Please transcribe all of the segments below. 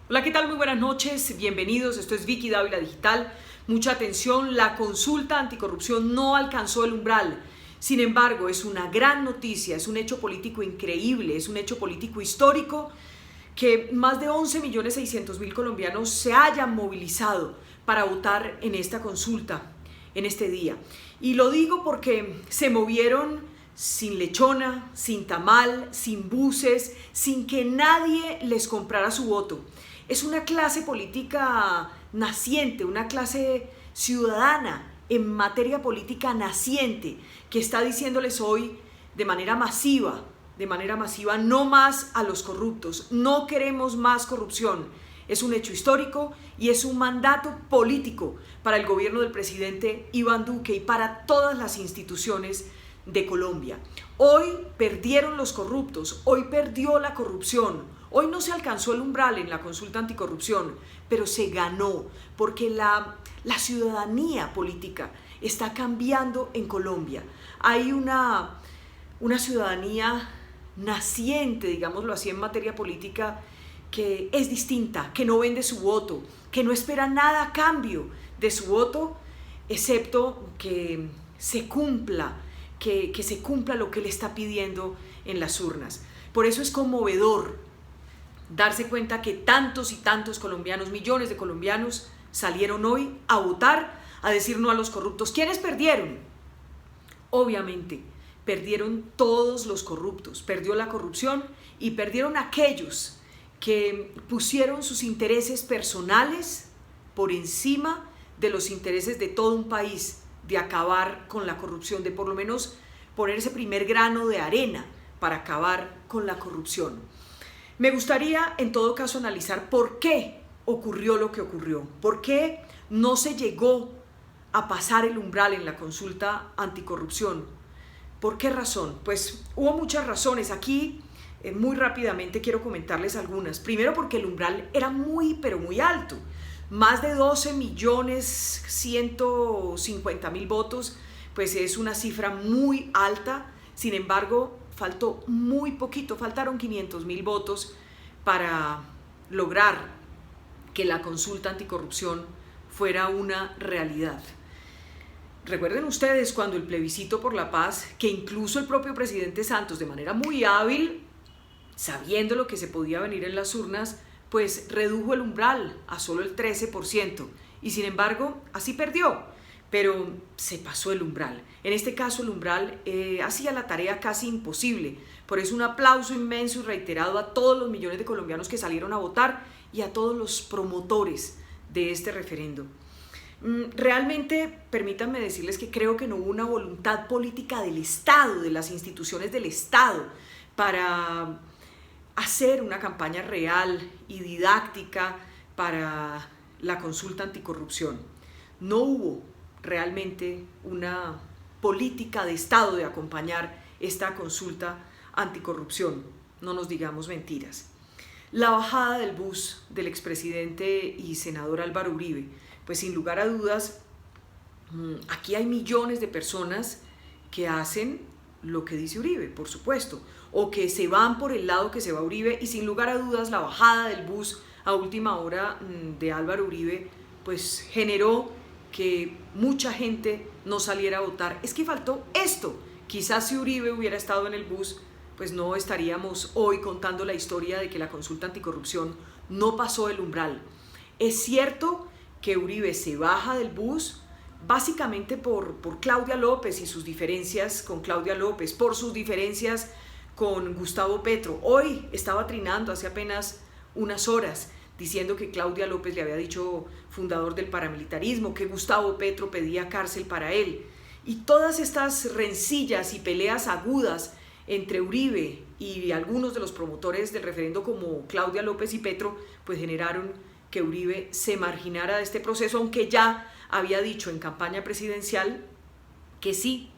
Hola, ¿qué tal? Muy buenas noches, bienvenidos, esto es Vicky Dávila Digital. Mucha atención, la consulta anticorrupción no alcanzó el umbral. Sin embargo, es una gran noticia, es un hecho político increíble, es un hecho político histórico que más de 11.600.000 colombianos se hayan movilizado para votar en esta consulta, en este día. Y lo digo porque se movieron sin lechona, sin tamal, sin buses, sin que nadie les comprara su voto. Es una clase política naciente, una clase ciudadana en materia política naciente que está diciéndoles hoy de manera masiva, no más a los corruptos, no queremos más corrupción. Es un hecho histórico y es un mandato político para el gobierno del presidente Iván Duque y para todas las instituciones de Colombia. Hoy perdieron los corruptos, hoy perdió la corrupción, hoy no se alcanzó el umbral en la consulta anticorrupción, pero se ganó porque la ciudadanía política está cambiando en Colombia. Hay una ciudadanía naciente, digámoslo así, en materia política que es distinta, que no vende su voto, que no espera nada a cambio de su voto, excepto que se cumpla, que se cumpla lo que él está pidiendo en las urnas. Por eso es conmovedor darse cuenta que tantos y tantos colombianos, millones de colombianos, salieron hoy a votar, a decir no a los corruptos. ¿Quiénes perdieron? Obviamente, perdieron todos los corruptos, perdió la corrupción y perdieron aquellos que pusieron sus intereses personales por encima de los intereses de todo un país, de acabar con la corrupción, de por lo menos poner ese primer grano de arena para acabar con la corrupción. Me gustaría en todo caso analizar por qué ocurrió lo que ocurrió, por qué no se llegó a pasar el umbral en la consulta anticorrupción. ¿Por qué razón? Pues hubo muchas razones. Aquí muy rápidamente quiero comentarles algunas. Primero porque el umbral era muy, pero muy alto. Más de 12.150.000 votos, pues es una cifra muy alta. Sin embargo, faltó muy poquito, faltaron 500.000 votos para lograr que la consulta anticorrupción fuera una realidad. Recuerden ustedes cuando el plebiscito por la paz, que incluso el propio presidente Santos, de manera muy hábil, sabiendo lo que se podía venir en las urnas, pues redujo el umbral a solo el 13%, y sin embargo así perdió, pero se pasó el umbral. En este caso el umbral hacía la tarea casi imposible. Por eso un aplauso inmenso y reiterado a todos los millones de colombianos que salieron a votar y a todos los promotores de este referendo. Realmente, permítanme decirles que creo que no hubo una voluntad política del Estado, de las instituciones del Estado, para hacer una campaña real y didáctica para la consulta anticorrupción. No hubo realmente una política de Estado de acompañar esta consulta anticorrupción, no nos digamos mentiras. La bajada del bus del expresidente y senador Álvaro Uribe, pues sin lugar a dudas, aquí hay millones de personas que hacen lo que dice Uribe, por supuesto, o que se van por el lado que se va Uribe, y sin lugar a dudas la bajada del bus a última hora de Álvaro Uribe pues generó que mucha gente no saliera a votar. Es que faltó esto. Quizás si Uribe hubiera estado en el bus, pues no estaríamos hoy contando la historia de que la consulta anticorrupción no pasó el umbral. Es cierto que Uribe se baja del bus básicamente por Claudia López y sus diferencias con Claudia López, por sus diferencias con Gustavo Petro. Hoy estaba trinando hace apenas unas horas diciendo que Claudia López le había dicho fundador del paramilitarismo, que Gustavo Petro pedía cárcel para él. Y todas estas rencillas y peleas agudas entre Uribe y algunos de los promotores del referendo como Claudia López y Petro, pues generaron que Uribe se marginara de este proceso, aunque ya había dicho en campaña presidencial que sí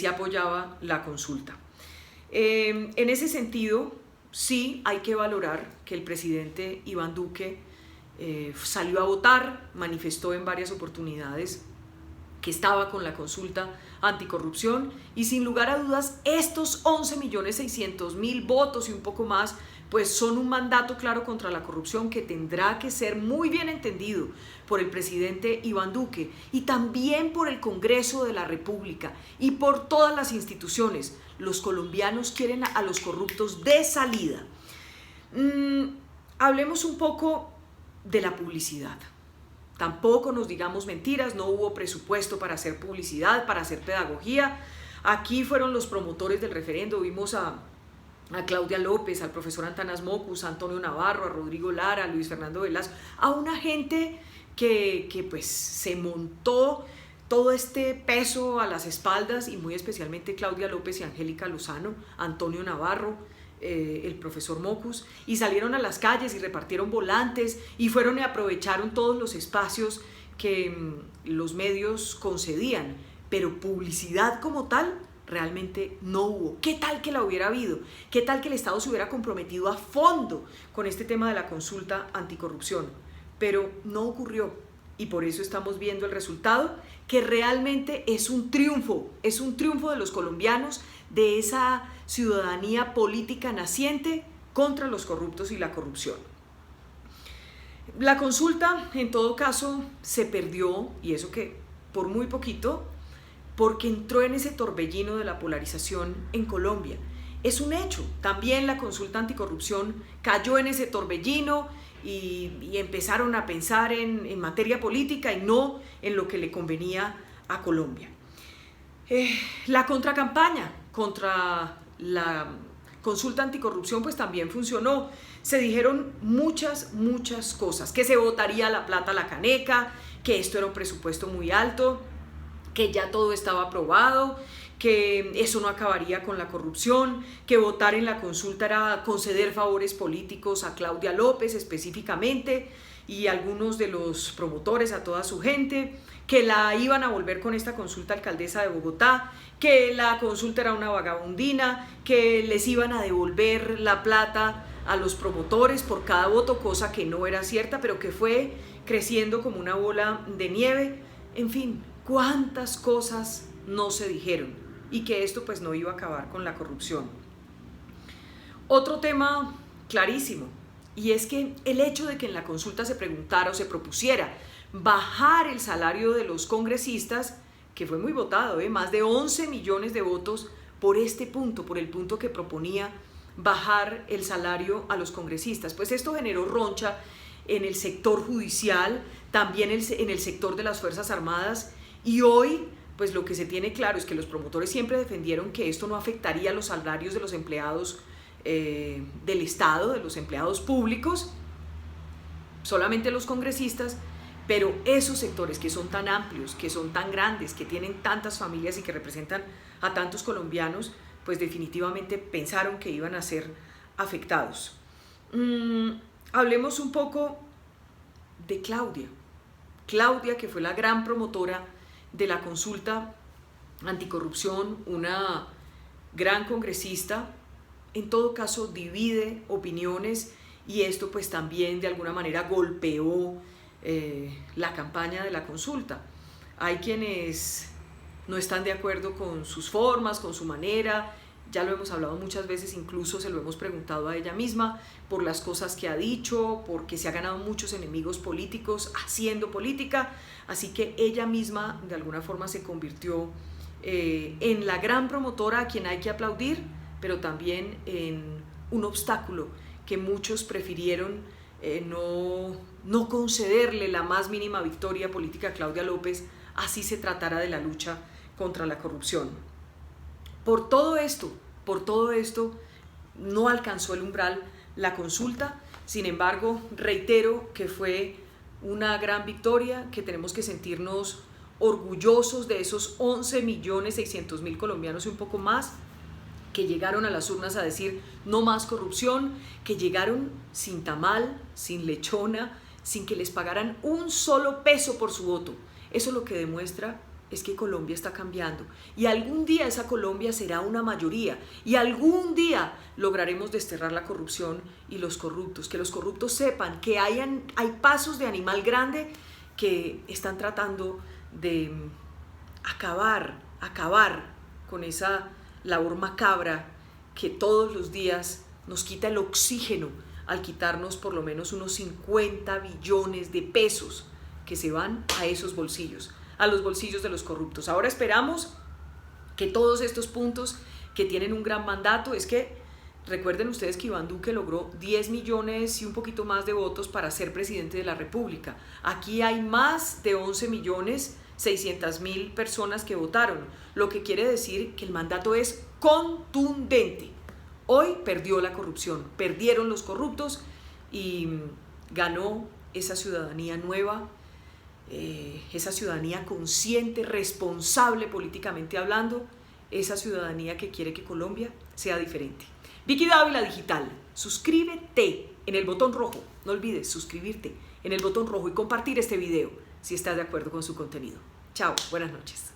apoyaba la consulta. En ese sentido, sí hay que valorar que el presidente Iván Duque salió a votar, manifestó en varias oportunidades que estaba con la consulta anticorrupción, y sin lugar a dudas estos 11.600.000 votos y un poco más pues son un mandato claro contra la corrupción que tendrá que ser muy bien entendido por el presidente Iván Duque y también por el Congreso de la República y por todas las instituciones. Los colombianos quieren a los corruptos de salida. Hablemos un poco de la publicidad. Tampoco nos digamos mentiras, no hubo presupuesto para hacer publicidad, para hacer pedagogía. Aquí fueron los promotores del referendo, vimos a Claudia López, al profesor Antanas Mockus, a Antonio Navarro, a Rodrigo Lara, a Luis Fernando Velasco, a una gente que pues se montó todo este peso a las espaldas, y muy especialmente Claudia López y Angélica Lozano, Antonio Navarro, el profesor Mockus, y salieron a las calles y repartieron volantes y fueron y aprovecharon todos los espacios que los medios concedían, pero publicidad como tal realmente no hubo. ¿Qué tal que la hubiera habido? ¿Qué tal que el Estado se hubiera comprometido a fondo con este tema de la consulta anticorrupción? Pero no ocurrió, y por eso estamos viendo el resultado, que realmente es un triunfo de los colombianos, de esa ciudadanía política naciente contra los corruptos y la corrupción. La consulta, en todo caso, se perdió, y eso que por muy poquito, porque entró en ese torbellino de la polarización en Colombia. Es un hecho, también la consulta anticorrupción cayó en ese torbellino y empezaron a pensar en materia política y no en lo que le convenía a Colombia. La contracampaña contra la consulta anticorrupción pues también funcionó. Se dijeron muchas cosas, que se botaría la plata a la caneca, que esto era un presupuesto muy alto, que ya todo estaba aprobado, que eso no acabaría con la corrupción, que votar en la consulta era conceder favores políticos a Claudia López específicamente y algunos de los promotores, a toda su gente, que la iban a volver con esta consulta alcaldesa de Bogotá, que la consulta era una vagabundina, que les iban a devolver la plata a los promotores por cada voto, cosa que no era cierta, pero que fue creciendo como una bola de nieve. En fin, cuántas cosas no se dijeron, y que esto pues no iba a acabar con la corrupción. Otro tema clarísimo, y es que el hecho de que en la consulta se preguntara o se propusiera bajar el salario de los congresistas, que fue muy votado, más de 11 millones de votos por este punto, por el punto que proponía bajar el salario a los congresistas, pues esto generó roncha en el sector judicial, también en el sector de las Fuerzas Armadas, y hoy pues lo que se tiene claro es que los promotores siempre defendieron que esto no afectaría los salarios de los empleados del Estado, de los empleados públicos, solamente los congresistas, pero esos sectores que son tan amplios, que son tan grandes, que tienen tantas familias y que representan a tantos colombianos, pues definitivamente pensaron que iban a ser afectados. Hablemos un poco de Claudia, que fue la gran promotora de la consulta anticorrupción, una gran congresista. En todo caso divide opiniones, y esto pues también de alguna manera golpeó la campaña de la consulta. Hay quienes no están de acuerdo con sus formas, con su manera, ya lo hemos hablado muchas veces, incluso se lo hemos preguntado a ella misma por las cosas que ha dicho, porque se ha ganado muchos enemigos políticos haciendo política, así que ella misma de alguna forma se convirtió en la gran promotora a quien hay que aplaudir, pero también en un obstáculo que muchos prefirieron no concederle la más mínima victoria política a Claudia López, así se tratara de la lucha contra la corrupción. Por todo esto, no alcanzó el umbral la consulta. Sin embargo, reitero que fue una gran victoria, que tenemos que sentirnos orgullosos de esos 11.600.000 colombianos y un poco más que llegaron a las urnas a decir no más corrupción, que llegaron sin tamal, sin lechona, sin que les pagaran un solo peso por su voto. Eso lo que demuestra es que Colombia está cambiando, y algún día esa Colombia será una mayoría, y algún día lograremos desterrar la corrupción y los corruptos, que los corruptos sepan que hay pasos de animal grande que están tratando de acabar con esa labor macabra que todos los días nos quita el oxígeno al quitarnos por lo menos unos 50 billones de pesos que se van a esos bolsillos, a los bolsillos de los corruptos. Ahora esperamos que todos estos puntos que tienen un gran mandato, es que recuerden ustedes que Iván Duque logró 10 millones y un poquito más de votos para ser presidente de la República. Aquí hay más de 11.600.000 personas que votaron, lo que quiere decir que el mandato es contundente. Hoy perdió la corrupción, perdieron los corruptos y ganó esa ciudadanía nueva, esa ciudadanía consciente, responsable políticamente hablando, esa ciudadanía que quiere que Colombia sea diferente. Vicky Dávila Digital, suscríbete en el botón rojo, no olvides suscribirte en el botón rojo y compartir este video si estás de acuerdo con su contenido. Chao, buenas noches.